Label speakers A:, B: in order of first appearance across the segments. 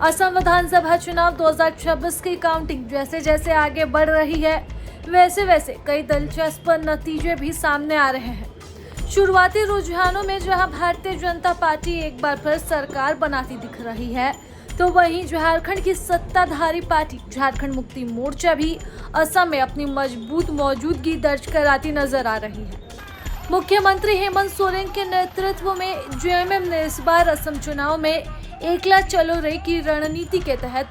A: असम विधानसभा चुनाव 2026 की काउंटिंग जैसे जैसे आगे बढ़ रही है, वैसे वैसे कई दिलचस्प नतीजे भी सामने आ रहे हैं। शुरुआती रुझानों में जहां भारतीय जनता पार्टी एक बार फिर सरकार बनाती दिख रही है, तो वहीं झारखंड की सत्ताधारी पार्टी झारखंड मुक्ति मोर्चा भी असम में अपनी मजबूत मौजूदगी दर्ज कराती नजर आ रही है। मुख्यमंत्री हेमंत सोरेन के नेतृत्व में जेएमएम ने इस बार असम चुनाव में एकला चलो रे की रणनीति के तहत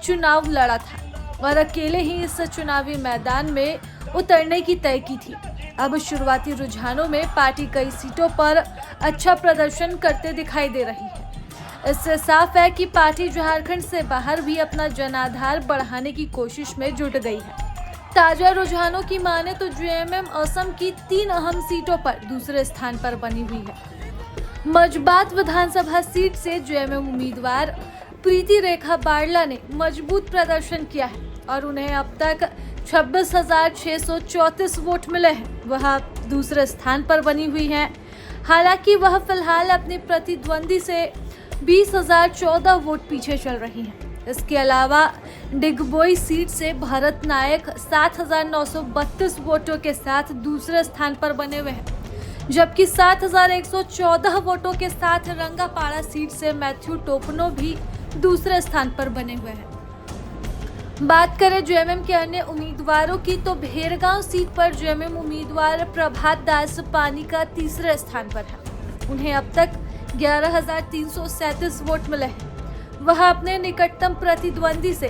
A: चुनाव लड़ा था और अकेले ही इस चुनावी मैदान में उतरने की तय की थी। अब शुरुआती रुझानों में पार्टी कई सीटों पर अच्छा प्रदर्शन करते दिखाई दे रही है। इससे साफ है कि पार्टी झारखंड से बाहर भी अपना जनाधार बढ़ाने की कोशिश में जुट गई है। ताजा रुझानों की माने तो जेएमएम असम की 3 अहम सीटों पर दूसरे स्थान पर बनी हुई है। मजबात विधानसभा सीट से जेएमएम उम्मीदवार प्रीति रेखा बारला ने मजबूत प्रदर्शन किया है और उन्हें अब तक 26,634 वोट मिले हैं। वह दूसरे स्थान पर बनी हुई हैं। हालांकि वह फिलहाल अपने प्रतिद्वंदी से 20,014 वोट पीछे चल रही हैं। इसके अलावा डिगबोई सीट से भरत नायक 7,932 वोटों के साथ दूसरे स्थान पर बने हुए हैं, जबकि 7,114 वोटों के साथ रंगापाड़ा सीट से मैथ्यू टोपनो भी दूसरे स्थान पर बने हुए हैं। बात करें जेएमएम के अन्य उम्मीदवारों की तो भेरगांव सीट पर जेएमएम उम्मीदवार प्रभात दास पानी का तीसरे स्थान पर है। उन्हें अब तक 11,337 वोट मिले हैं। वह अपने निकटतम प्रतिद्वंदी से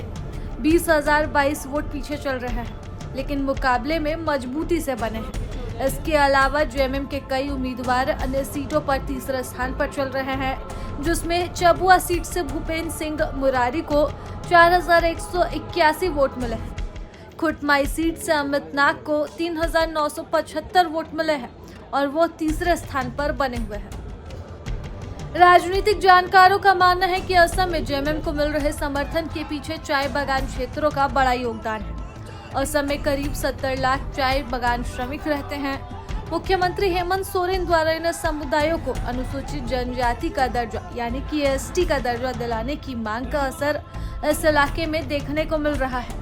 A: 20,022 वोट पीछे चल रहे हैं, लेकिन मुकाबले में मजबूती से बने हैं। इसके अलावा जेएमएम के कई उम्मीदवार अन्य सीटों पर तीसरे स्थान पर चल रहे हैं, जिसमें चबुआ सीट से भूपेंद्र सिंह मुरारी को 4,181 वोट मिले हैं। खुटमाई सीट से अमित नाग को 3,975 वोट मिले हैं और वो तीसरे स्थान पर बने हुए हैं। राजनीतिक जानकारों का मानना है कि असम में जेएमएम को मिल रहे समर्थन के पीछे चाय बागान क्षेत्रों का बड़ा योगदान है। असम में करीब 70 लाख चाय बागान श्रमिक रहते हैं। मुख्यमंत्री हेमंत सोरेन द्वारा इन समुदायों को अनुसूचित जनजाति का दर्जा यानी कि एसटी का दर्जा दिलाने की मांग का असर इस इलाके में देखने को मिल रहा है।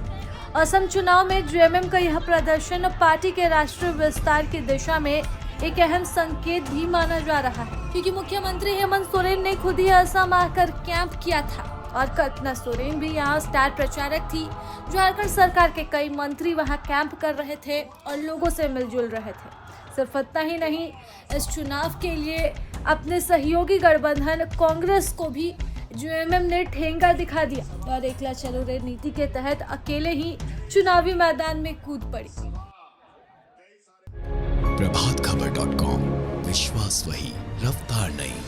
A: असम चुनाव में जेएमएम का यह प्रदर्शन पार्टी के राष्ट्रीय विस्तार की दिशा में एक अहम संकेत भी माना जा रहा है, क्योंकि मुख्यमंत्री हेमंत सोरेन ने खुद ही असम आकर कैंप किया था और कल्पना सोरेन भी यहाँ स्टार प्रचारक थी। झारखंड सरकार के कई मंत्री वहाँ कैंप कर रहे थे और लोगों से मिलजुल रहे थे। सिर्फ इतना ही नहीं, इस चुनाव के लिए अपने सहयोगी गठबंधन कांग्रेस को भी जेएमएम ने ठेंगा दिखा दिया और एकला चलो रे नीति के तहत अकेले ही चुनावी मैदान में कूद पड़ी।
B: प्रभातखबर.com, विश्वास वही, रफ्तार नहीं।